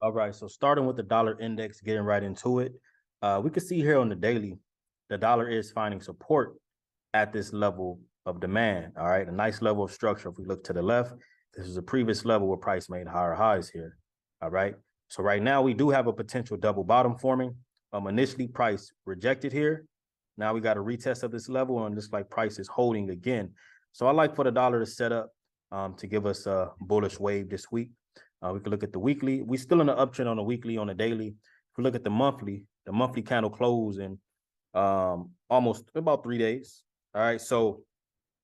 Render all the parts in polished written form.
All right, so starting with the dollar index, getting right into it, we can see here on the daily, the dollar is finding support at this level of demand. All right, a nice level of structure. If we look to the left, this is a previous level where price made higher highs here. All right, so right now we do have a potential double bottom forming. Initially price rejected here. Now we got a retest of this level, and looks like price is holding again. So I like for the dollar to set up to give us a bullish wave this week. We can look at the weekly. We're still in the uptrend on the weekly, on the daily. If we look at the monthly candle close in almost about 3 days. All right, so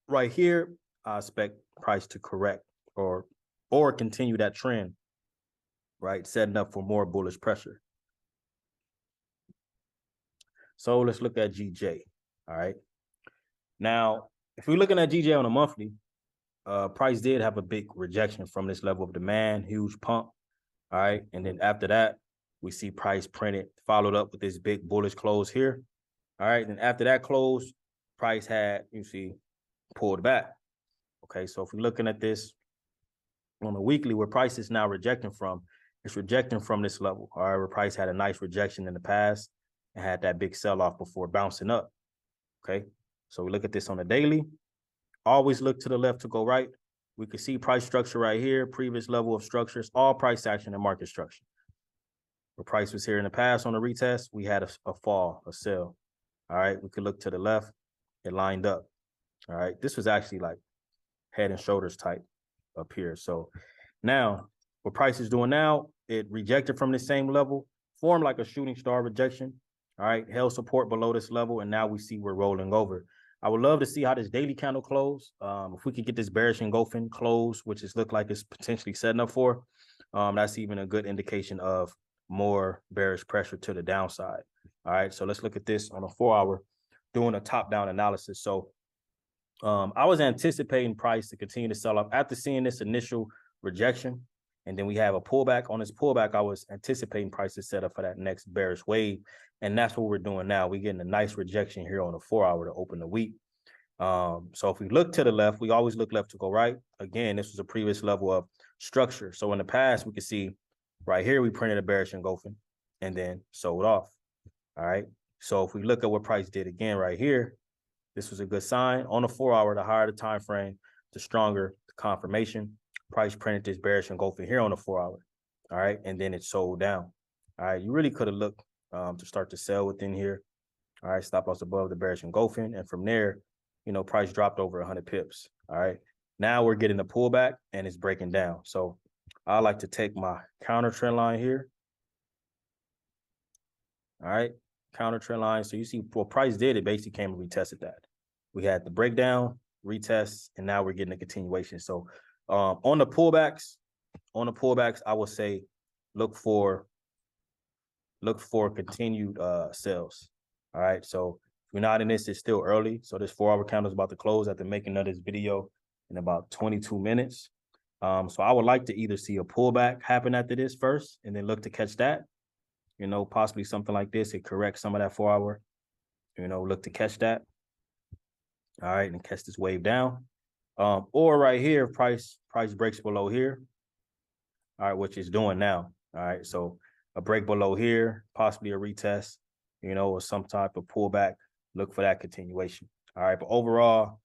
right here, I expect price to correct or continue that trend, right? Setting up for more bullish pressure. So let's look at GJ. All right. Now, if we're looking at GJ on a monthly, price did have a big rejection from this level of demand, huge pump. All right. And then after that, we see price printed, followed up with this big bullish close here. All right. And after that close, price had, you see, pulled back. Okay. So if we're looking at this on a weekly, where price is now rejecting from, it's rejecting from this level. All right. Where price had a nice rejection in the past and had that big sell off before bouncing up. Okay. So we look at this on a daily. Always look to the left to go right. We can see price structure right here, previous level of structures, all price action and market structure. Where price was here in the past on the retest, we had a fall, a sell. All right, we could look to the left, it lined up. All right, this was actually like head and shoulders type up here. So now, what price is doing now, it rejected from the same level, formed like a shooting star rejection. All right, held support below this level, and now we see we're rolling over. I would love to see how this daily candle close. If we could get this bearish engulfing close, which is look like it's potentially setting up for, that's even a good indication of more bearish pressure to the downside. All right, so let's look at this on a 4-hour, doing a top-down analysis. So I was anticipating price to continue to sell off after seeing this initial rejection. And then we have a pullback. On this pullback, I was anticipating price to set up for that next bearish wave. And that's what we're doing now. We're getting a nice rejection here on a 4-hour to open the week. So if we look to the left, we always look left to go right. Again, this was a previous level of structure. So in the past, we could see right here, we printed a bearish engulfing and then sold off. All right. So if we look at what price did again right here, this was a good sign. On the 4-hour, the higher the time frame, the stronger the confirmation. Price printed this bearish engulfing here on the 4-hour. All right. And then it sold down. All right. You really could have looked to start to sell within here. All right. Stop loss above the bearish engulfing. And from there, you know, price dropped over 100 pips. All right. Now we're getting the pullback and it's breaking down. So I like to take my counter trend line here. All right. Counter trend line. So you see what price did, it basically came and retested that. We had the breakdown, retest, and now we're getting a continuation. So on the pullbacks, I would say look for continued sales. All right. So if you're not in this, it's still early. So this 4-hour candle is about to close after making of this video in about 22 minutes. So I would like to either see a pullback happen after this first and then look to catch that. You know, possibly something like this. It corrects some of that 4-hour. You know, look to catch that. All right, and catch this wave down. Or right here, price breaks below here. All right, which it's doing now. All right, so a break below here, possibly a retest, you know, or some type of pullback. Look for that continuation. All right, but overall,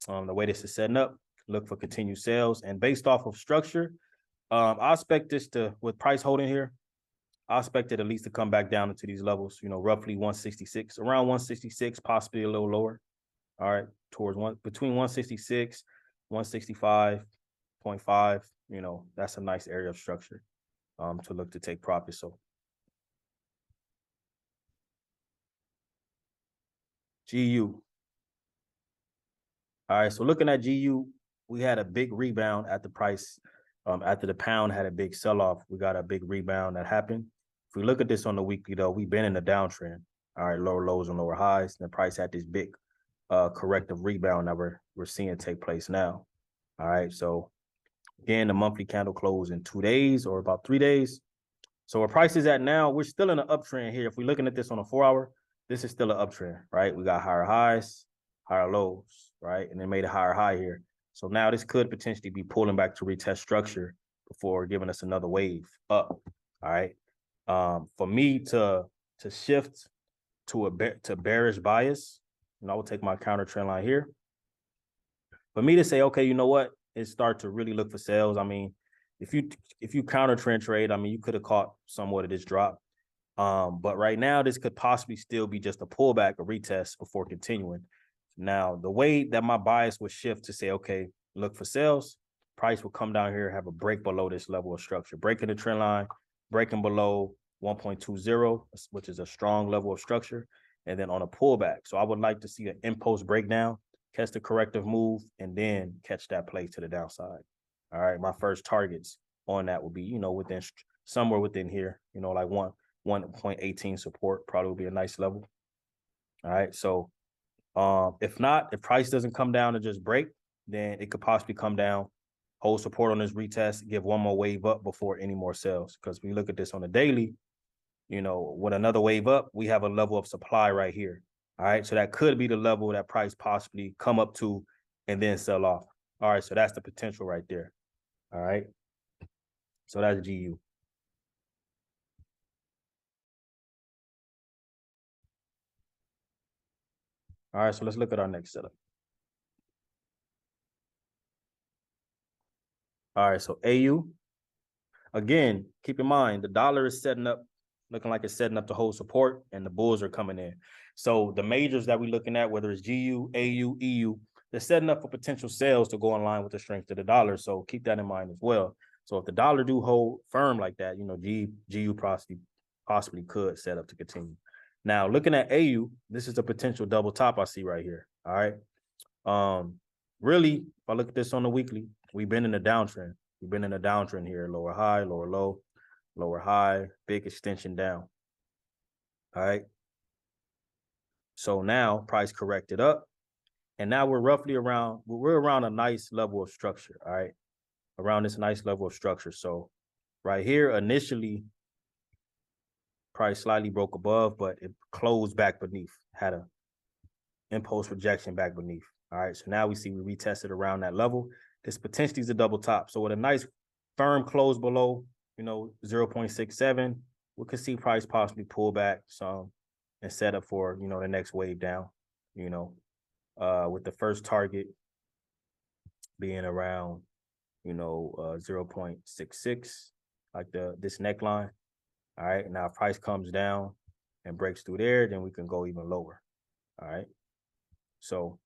the way this is setting up, look for continued sales. And based off of structure, I expect this to, with price holding here, I expect it at least to come back down into these levels, you know, roughly 166, around 166, possibly a little lower. All right, towards between 166, 165.5, you know, that's a nice area of structure to look to take profit. So GU. All right, so looking at GU, we had a big rebound at the price. After the pound had a big sell-off, we got a big rebound that happened. If we look at this on the weekly, though, we've been in the downtrend. All right, lower lows and lower highs. And the price had this big corrective rebound that we're seeing take place now. All right, so again, the monthly candle closed in 2 days or about 3 days. So where price is at now, we're still in an uptrend here. If we're looking at this on a 4-hour, this is still an uptrend, right? We got higher highs, higher lows, right? And then made a higher high here. So now this could potentially be pulling back to retest structure before giving us another wave up. All right. For me to shift to bearish bias, I will take my counter trend line here. For me to say, okay, you know what? It start to really look for sales. I mean, if you counter trend trade, I mean, you could have caught somewhat of this drop. But right now, this could possibly still be just a pullback, a retest before continuing. Now, the way that my bias would shift to say, okay, look for sales, price will come down here, have a break below this level of structure, breaking the trend line, breaking below 1.20, which is a strong level of structure, and then on a pullback. So I would like to see an in-post breakdown, catch the corrective move, and then catch that play to the downside. All right, my first targets on that will be, within somewhere within here, like 1.18 support probably would be a nice level. All right, so if not, if price doesn't come down and just break, then it could possibly come down, hold support on this retest, give one more wave up before any more sales. Because we look at this on the daily, with another wave up, we have a level of supply right here. All right, so that could be the level that price possibly come up to and then sell off. All right, so that's the potential right there. All right, so that's GU. All right, so let's look at our next setup. All right, so AU. Again, keep in mind, the dollar is looking like it's setting up to hold support, and the bulls are coming in. So the majors that we're looking at, whether it's GU, AU, EU, they're setting up for potential sales to go in line with the strength of the dollar. So keep that in mind as well. So if the dollar do hold firm like that, GU possibly could set up to continue. Now, looking at AU, this is a potential double top I see right here. All right. Really, if I look at this on the weekly, we've been in a downtrend. We've been in a downtrend here, lower high, lower low, lower high, big extension down. All right. So now price corrected up. And now we're around a nice level of structure. All right. Around this nice level of structure. So right here, initially, price slightly broke above, but it closed back beneath, had a impulse rejection back beneath. All right. So now we see we retested around that level. This potentially is a double top. So with a nice firm close below, 0.67, we could see price possibly pull back some and set up for, the next wave down, with the first target being around, 0.66, like this neckline. All right. Now if price comes down and breaks through there, then we can go even lower. All right. So,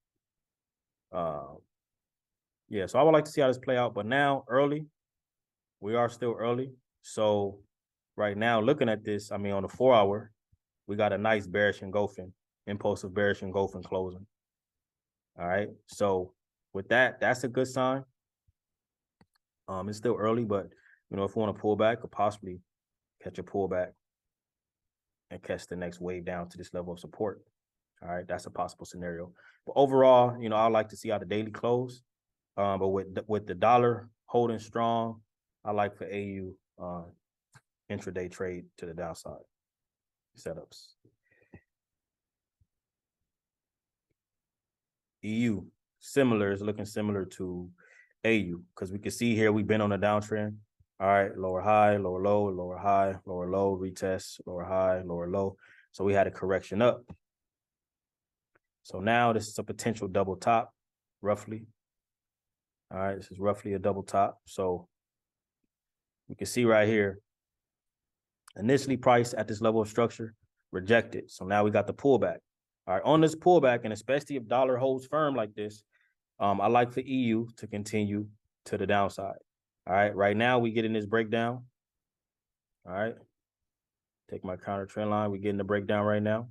yeah, so I would like to see how this play out, but now early, we are still early. So right now, looking at this, I mean, on the 4 hour, we got a nice bearish engulfing, impulsive bearish engulfing closing. All right. So with that, that's a good sign. It's still early, but if we want to pull back, could possibly catch a pullback and catch the next wave down to this level of support. All right, that's a possible scenario. But overall, I'd like to see how the daily close. But with the dollar holding strong, I like for AU intraday trade to the downside setups. EU is looking similar to AU because we can see here we've been on a downtrend. All right, lower high, lower low, lower high, lower low, retest, lower high, lower low. So we had a correction up. So now this is a potential double top, roughly. All right, this is roughly a double top. So we can see right here, initially priced at this level of structure, rejected. So now we got the pullback. All right, on this pullback, and especially if dollar holds firm like this, I like for EU to continue to the downside. All right, right now we get in this breakdown. All right, take my counter trend line. We get in the breakdown right now.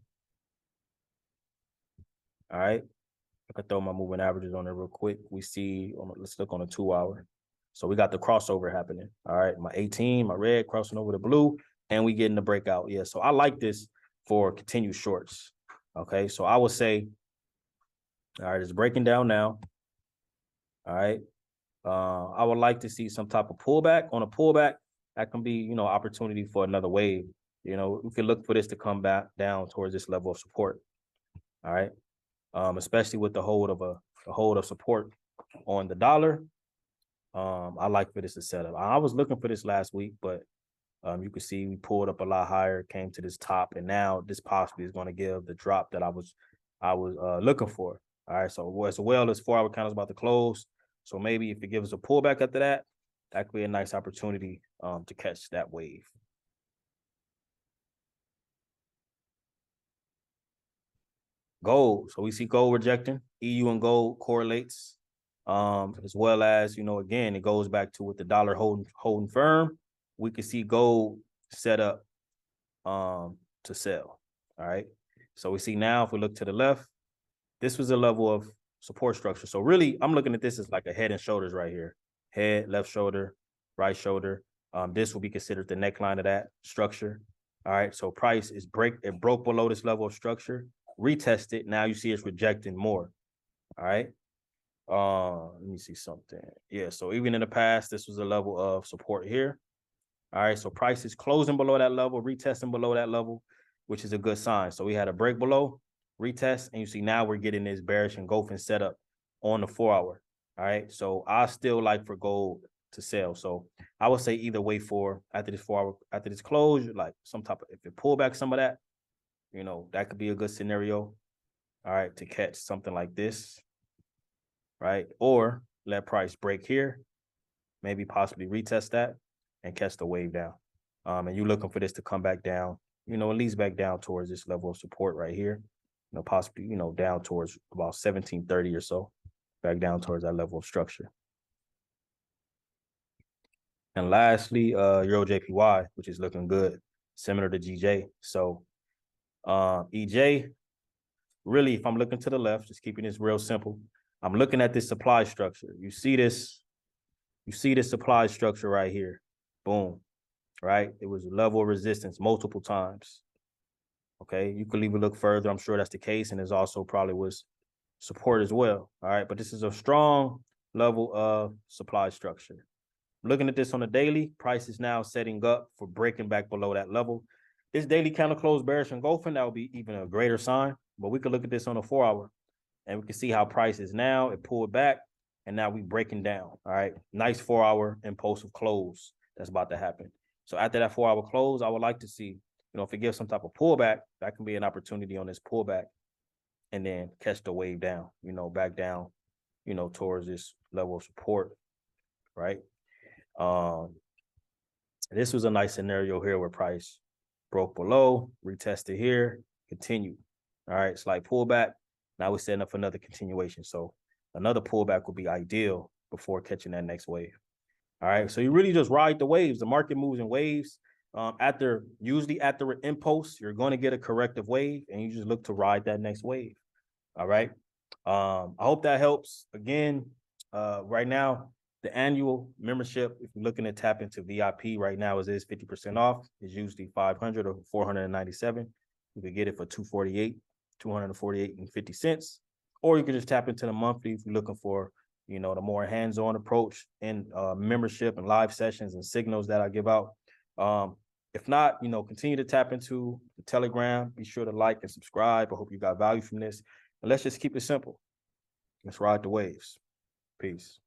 All right, I can throw my moving averages on there real quick. We see, let's look on a 2 hour. So we got the crossover happening. All right, my 18, my red crossing over the blue, and we get in the breakout. Yeah, so I like this for continued shorts. Okay, so I would say, all right, it's breaking down now. All right, I would like to see some type of pullback. On a pullback, that can be, opportunity for another wave. We can look for this to come back down towards this level of support. All right, especially with the hold of support on the dollar. I like for this to set up. I was looking for this last week, but You can see we pulled up a lot higher, came to this top, and now this possibly is going to give the drop that I was looking for. All right, so as well as 4-hour candle is about to close, so maybe if it gives us a pullback after that, that could be a nice opportunity to catch that wave. Gold, so we see gold rejecting. EU and gold correlates, as well as, you know, again, it goes back to with the dollar holding firm. We can see gold set up to sell. All right, so we see now if we look to the left, this was a level of support structure. So really, I'm looking at this as like a head and shoulders right here. Head, left shoulder, right shoulder. This will be considered the neckline of that structure. All right, so price is it broke below this level of structure, retest it. Now you see it's rejecting more. All right. Let me see something. Yeah, so even in the past, this was a level of support here. All right, so price is closing below that level, retesting below that level, which is a good sign. So we had a break below, retest, and you see now we're getting this bearish engulfing setup on the 4-hour. All right, so I still like for gold to sell. So I would say either wait for after this 4-hour, after this close, like some type of, if it pull back some of that, you know, that could be a good scenario. All right, to catch something like this, right? Or let price break here, maybe possibly retest that and catch the wave down. And you're looking for this to come back down, you know, at least back down towards this level of support right here, you know, possibly, you know, down towards about 1730 or so, back down towards that level of structure. And lastly, EURJPY, which is looking good, similar to GJ. So EJ, really, if I'm looking to the left, just keeping this real simple, I'm looking at this supply structure. You see this supply structure right here. Boom. Right? It was a level of resistance multiple times. Okay. You could even look further. I'm sure that's the case. And there's also probably was support as well. All right. But this is a strong level of supply structure. Looking at this on the daily, price is now setting up for breaking back below that level. This daily candle closed bearish engulfing, that would be even a greater sign. But we could look at this on a 4-hour and we can see how price is now. It pulled back and now we breaking down. All right. Nice 4-hour impulsive close that's about to happen. So after that 4-hour close, I would like to see, you know, if it gives some type of pullback, that can be an opportunity on this pullback and then catch the wave down, you know, back down, you know, towards this level of support, right? This was a nice scenario here where price broke below, retested here, continued. All right, slight pullback. Now we're setting up for another continuation. So another pullback would be ideal before catching that next wave. All right, so you really just ride the waves. The market moves in waves. Usually after an impulse, you're going to get a corrective wave, and you just look to ride that next wave. All right. I hope that helps. Again, right now, the annual membership, if you're looking to tap into VIP right now, is 50% off. It's usually $500 or $497. You could get it for $248.50, or you could just tap into the monthly if you're looking for, you know, the more hands-on approach and membership and live sessions and signals that I give out. If not, you know, continue to tap into the Telegram. Be sure to like and subscribe. I hope you got value from this. And let's just keep it simple. Let's ride the waves. Peace.